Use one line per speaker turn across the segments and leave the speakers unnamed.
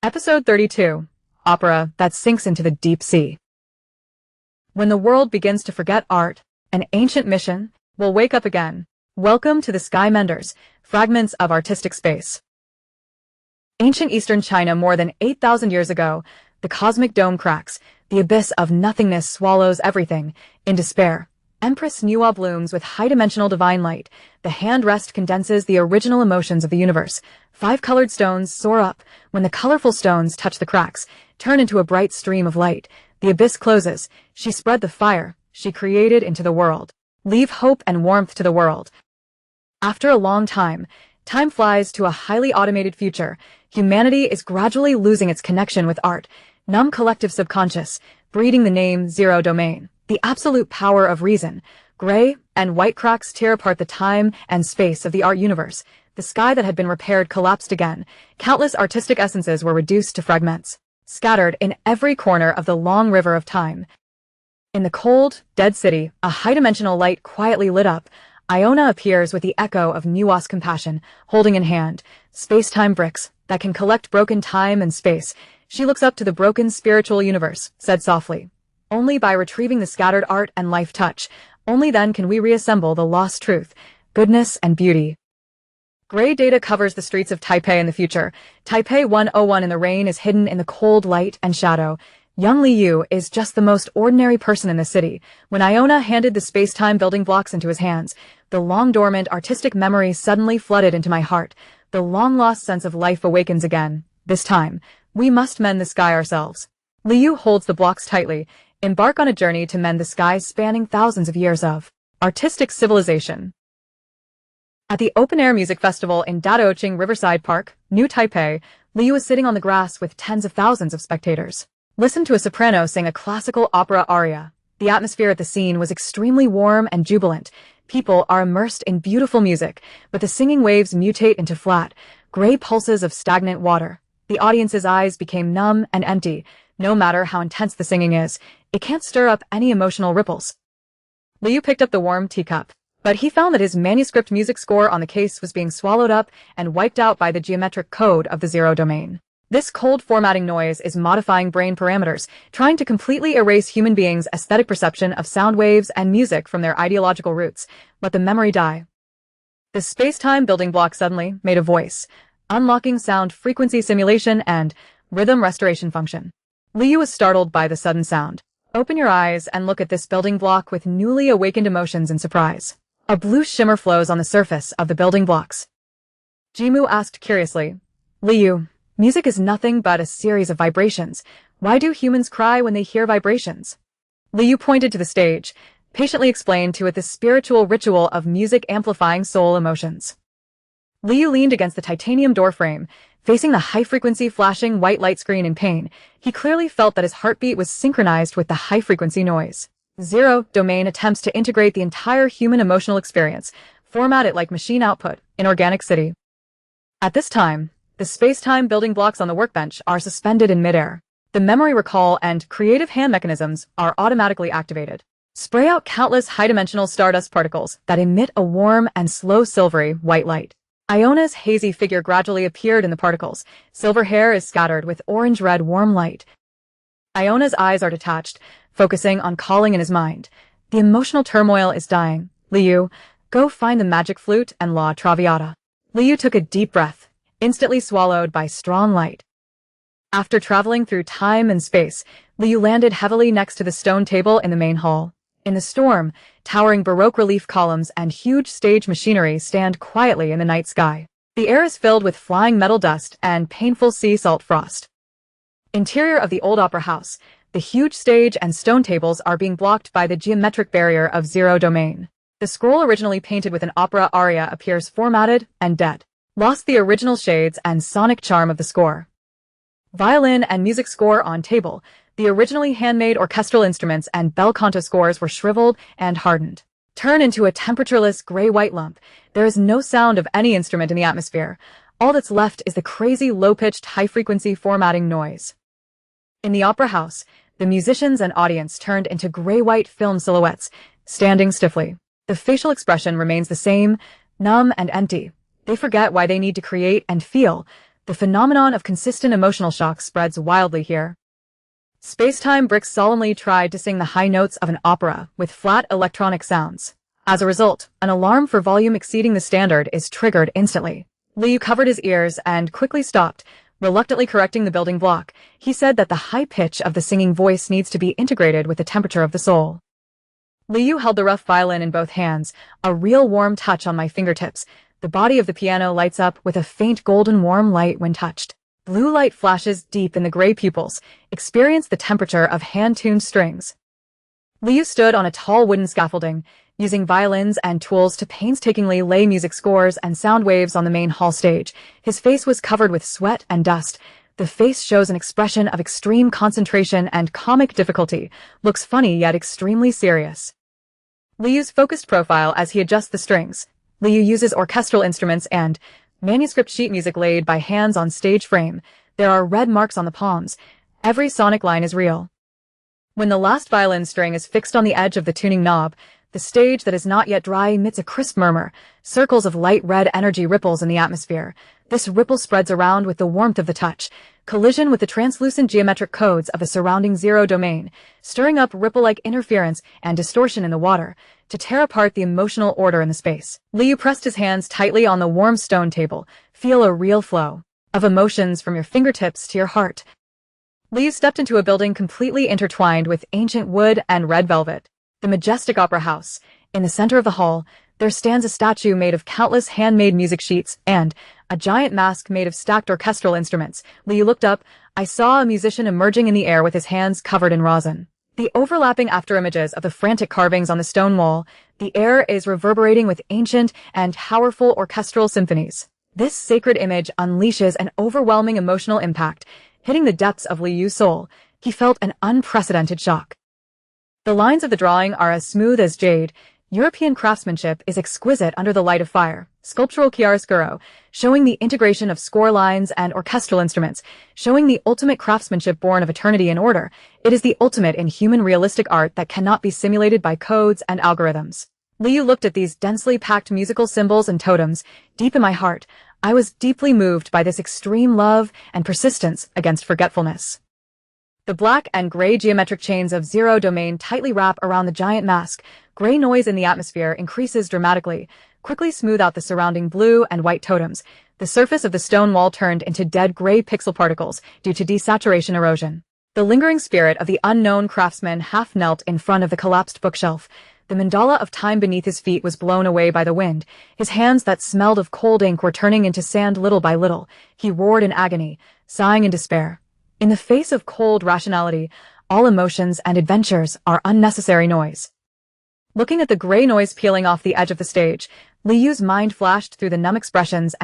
Episode 32. Opera that sinks into the deep sea. When the world begins to forget art, an ancient mission will wake up again. Welcome to the Sky Mender's Fragments of Artistic Space. Ancient Eastern China more than 8,000 years ago, the cosmic dome cracks, the abyss of nothingness swallows everything. In despair, Empress Nuwa blooms with high-dimensional divine light. The hand rest condenses the original emotions of the universe. 5 colored stones soar up. When the colorful stones touch the cracks, turn into a bright stream of light. The abyss closes. She spread the fire she created into the world. Leave hope and warmth to the world. After a long time flies to a highly automated future. Humanity is gradually losing its connection with art. Numb collective subconscious, breeding the name Zero Domain. The absolute power of reason. Gray and white cracks tear apart the time and space of the art universe. The sky that had been repaired collapsed again. Countless artistic essences were reduced to fragments, scattered in every corner of the long river of time. In the cold, dead city, a high-dimensional light quietly lit up. Iona appears with the echo of Nuwa's compassion, holding in hand space-time bricks that can collect broken time and space. She looks up to the broken spiritual universe, said softly. Only by retrieving the scattered art and life touch, only then can we reassemble the lost truth, goodness and beauty. Gray data covers the streets of Taipei in the future. Taipei 101 in the rain is hidden in the cold light and shadow. Young Liu is just the most ordinary person in the city. When Iona handed the space-time building blocks into his hands, the long-dormant artistic memory suddenly flooded into my heart. The long-lost sense of life awakens again. This time, we must mend the sky ourselves. Liu holds the blocks tightly. Embark on a journey to mend the sky spanning thousands of years of artistic civilization. At the open-air music festival in Daoching Riverside Park, New Taipei, Liu is sitting on the grass with tens of thousands of spectators. Listen to a soprano sing a classical opera aria. The atmosphere at the scene was extremely warm and jubilant. People are immersed in beautiful music, but the singing waves mutate into flat, gray pulses of stagnant water. The audience's eyes became numb and empty. No matter how intense the singing is, it can't stir up any emotional ripples. Liu picked up the warm teacup, but he found that his manuscript music score on the case was being swallowed up and wiped out by the geometric code of the Zero Domain. This cold formatting noise is modifying brain parameters, trying to completely erase human beings' aesthetic perception of sound waves and music from their ideological roots. Let the memory die. The space-time building block suddenly made a voice, unlocking sound frequency simulation and rhythm restoration function. Liu was startled by the sudden sound. Open your eyes and look at this building block with newly awakened emotions and surprise. A blue shimmer flows on the surface of the building blocks. Jimu asked curiously, Liu, music is nothing but a series of vibrations. Why do humans cry when they hear vibrations? Liu pointed to the stage, patiently explained to it the spiritual ritual of music amplifying soul emotions. Liu leaned against the titanium doorframe, facing the high-frequency flashing white light screen in pain. He clearly felt that his heartbeat was synchronized with the high-frequency noise. Zero Domain attempts to integrate the entire human emotional experience, format it like machine output in Organic City. At this time, the space-time building blocks on the workbench are suspended in midair. The memory recall and creative hand mechanisms are automatically activated. Spray out countless high-dimensional stardust particles that emit a warm and slow silvery white light. Iona's hazy figure gradually appeared in the particles. Silver hair is scattered with orange-red warm light. Iona's eyes are detached, focusing on calling in his mind. The emotional turmoil is dying. Liu, go find the magic flute and La Traviata. Liu took a deep breath, instantly swallowed by strong light. After traveling through time and space, Liu landed heavily next to the stone table in the main hall. In the storm, towering Baroque relief columns and huge stage machinery stand quietly in the night sky. The air is filled with flying metal dust and painful sea salt frost. Interior of the old opera house, the huge stage and stone tables are being blocked by the geometric barrier of Zero Domain. The scroll originally painted with an opera aria appears formatted and dead, lost the original shades and sonic charm of the score. Violin and music score on table. The originally handmade orchestral instruments and bel canto scores were shriveled and hardened. Turn into a temperatureless gray-white lump. There is no sound of any instrument in the atmosphere. All that's left is the crazy low-pitched high-frequency formatting noise. In the opera house, the musicians and audience turned into gray-white film silhouettes, standing stiffly. The facial expression remains the same, numb and empty. They forget why they need to create and feel. The phenomenon of consistent emotional shock spreads wildly here. Space-time bricks solemnly tried to sing the high notes of an opera with flat electronic sounds. As a result, an alarm for volume exceeding the standard is triggered instantly. Liu covered his ears and quickly stopped, reluctantly correcting the building block. He said that the high pitch of the singing voice needs to be integrated with the temperature of the soul. Liu held the rough violin in both hands, a real warm touch on my fingertips. The body of the piano lights up with a faint golden warm light when touched. Blue light flashes deep in the gray pupils. Experience the temperature of hand-tuned strings. Liu stood on a tall wooden scaffolding, using violins and tools to painstakingly lay music scores and sound waves on the main hall stage. His face was covered with sweat and dust. The face shows an expression of extreme concentration and comic difficulty, looks funny yet extremely serious. Liu's focused profile as he adjusts the strings. Liu uses orchestral instruments and manuscript sheet music laid by hands on stage frame. There are red marks on the palms. Every sonic line is real. When the last violin string is fixed on the edge of the tuning knob, the stage that is not yet dry emits a crisp murmur. Circles of light red energy ripples in the atmosphere. This ripple spreads around with the warmth of the touch. Collision with the translucent geometric codes of the surrounding zero domain, stirring up ripple-like interference and distortion in the water, to tear apart the emotional order in the space. Liu pressed his hands tightly on the warm stone table. Feel a real flow of emotions from your fingertips to your heart. Liu stepped into a building completely intertwined with ancient wood and red velvet. The majestic opera house. In the center of the hall, there stands a statue made of countless handmade music sheets and a giant mask made of stacked orchestral instruments. Liu looked up. I saw a musician emerging in the air with his hands covered in rosin. The overlapping afterimages of the frantic carvings on the stone wall, the air is reverberating with ancient and powerful orchestral symphonies. This sacred image unleashes an overwhelming emotional impact, hitting the depths of Liu's soul. He felt an unprecedented shock. The lines of the drawing are as smooth as jade. European craftsmanship is exquisite under the light of fire. Sculptural chiaroscuro, showing the integration of score lines and orchestral instruments, showing the ultimate craftsmanship born of eternity and order. It is the ultimate in human realistic art that cannot be simulated by codes and algorithms. Liu looked at these densely packed musical symbols and totems. Deep in my heart, I was deeply moved by this extreme love and persistence against forgetfulness. The black and gray geometric chains of zero domain tightly wrap around the giant mask. Gray noise in the atmosphere increases dramatically, quickly smooth out the surrounding blue and white totems. The surface of the stone wall turned into dead gray pixel particles due to desaturation erosion. The lingering spirit of the unknown craftsman half knelt in front of the collapsed bookshelf. The mandala of time beneath his feet was blown away by the wind. His hands that smelled of cold ink were turning into sand little by little. He roared in agony, sighing in despair. In the face of cold rationality, all emotions and adventures are unnecessary noise. Looking at the gray noise peeling off the edge of the stage, Liu's mind flashed through the numb expressions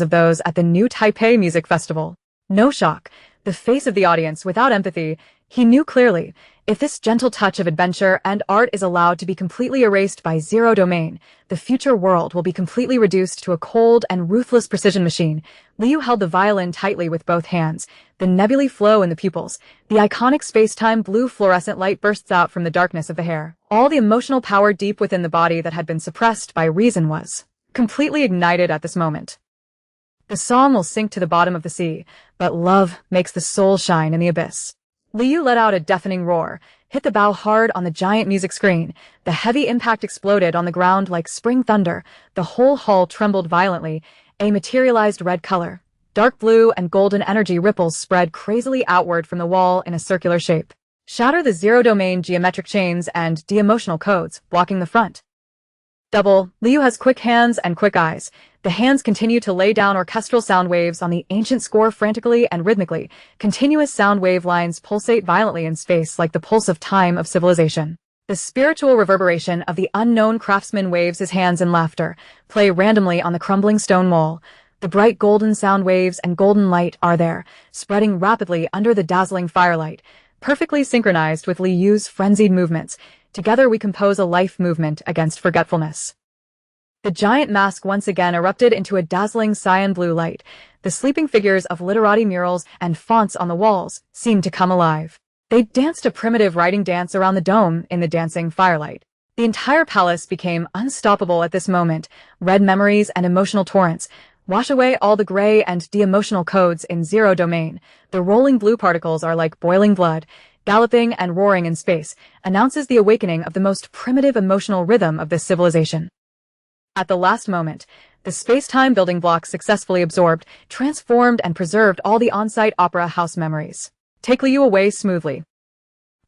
of those at the New Taipei Music Festival. No shock, the face of the audience without empathy. He knew clearly, if this gentle touch of adventure and art is allowed to be completely erased by zero domain, the future world will be completely reduced to a cold and ruthless precision machine. Liu held the violin tightly with both hands. The nebulae flow in the pupils. The iconic space-time blue fluorescent light bursts out from the darkness of the hair. All the emotional power deep within the body that had been suppressed by reason was completely ignited at this moment. The song will sink to the bottom of the sea, but love makes the soul shine in the abyss. Liu let out a deafening roar, hit the bow hard on the giant music screen. The heavy impact exploded on the ground like spring thunder. The whole hall trembled violently. A materialized red color. Dark blue and golden energy ripples spread crazily outward from the wall in a circular shape. Shatter the zero-domain geometric chains and de-emotional codes, blocking the front. Double, Liu has quick hands and quick eyes. The hands continue to lay down orchestral sound waves on the ancient score frantically and rhythmically. Continuous sound wave lines pulsate violently in space like the pulse of time of civilization. The spiritual reverberation of the unknown craftsman waves his hands in laughter, play randomly on the crumbling stone wall. The bright golden sound waves and golden light are there, spreading rapidly under the dazzling firelight, perfectly synchronized with Liu's frenzied movements. Together we compose a life movement against forgetfulness. The giant mask once again erupted into a dazzling cyan blue light. The sleeping figures of literati murals and fonts on the walls seemed to come alive. They danced a primitive writing dance around the dome in the dancing firelight. The entire palace became unstoppable at this moment. Red memories and emotional torrents. Wash away all the gray and de-emotional codes in zero domain. The rolling blue particles are like boiling blood, galloping and roaring in space, announces the awakening of the most primitive emotional rhythm of this civilization. At the last moment, the space-time building blocks successfully absorbed, transformed, and preserved all the on-site opera house memories. Take Liu away smoothly.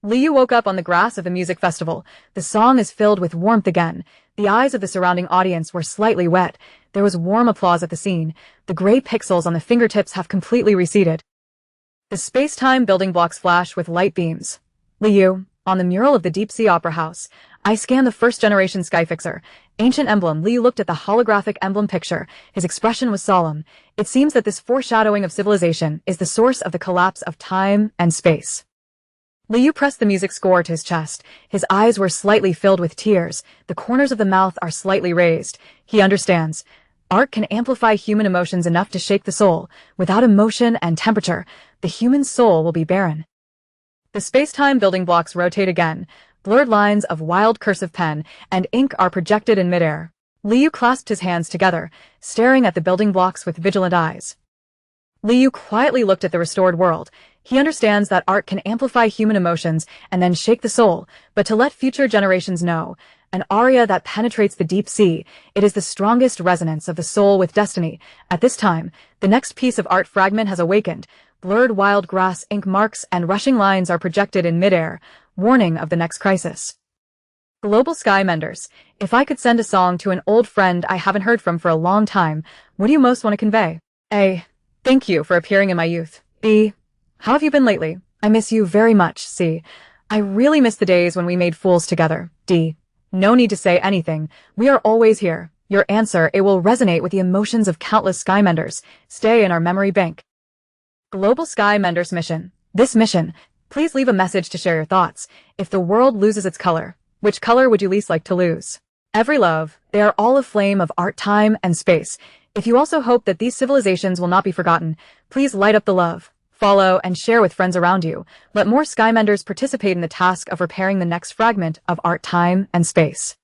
Liu woke up on the grass of the music festival. The song is filled with warmth again. The eyes of the surrounding audience were slightly wet. There was warm applause at the scene. The gray pixels on the fingertips have completely receded. The space-time building blocks flash with light beams. Liu, on the mural of the deep-sea opera house, I scanned the first-generation Skyfixer. Ancient emblem. Liu looked at the holographic emblem picture. His expression was solemn. It seems that this foreshadowing of civilization is the source of the collapse of time and space. Liu pressed the music score to his chest. His eyes were slightly filled with tears. The corners of the mouth are slightly raised. He understands. Art can amplify human emotions enough to shake the soul. Without emotion and temperature, the human soul will be barren. The space-time building blocks rotate again. Blurred lines of wild cursive pen and ink are projected in midair. Liu clasped his hands together, staring at the building blocks with vigilant eyes. Liu quietly looked at the restored world. He understands that art can amplify human emotions and then shake the soul, but to let future generations know, an aria that penetrates the deep sea, it is the strongest resonance of the soul with destiny. At this time, the next piece of art fragment has awakened. Blurred wild grass ink marks and rushing lines are projected in midair, warning of the next crisis. Global Sky Menders, if I could send a song to an old friend I haven't heard from for a long time, what do you most want to convey? A. Thank you for appearing in my youth. B. How have you been lately? I miss you very much. C. I really miss the days when we made fools together. D. No need to say anything. We are always here. Your answer, it will resonate with the emotions of countless Sky Menders. Stay in our memory bank. Global Sky Menders mission. This mission, please leave a message to share your thoughts. If the world loses its color, which color would you least like to lose? Every love, they are all aflame of art, time, and space. If you also hope that these civilizations will not be forgotten, please light up the love, follow, and share with friends around you. Let more Sky Menders participate in the task of repairing the next fragment of art, time, and space.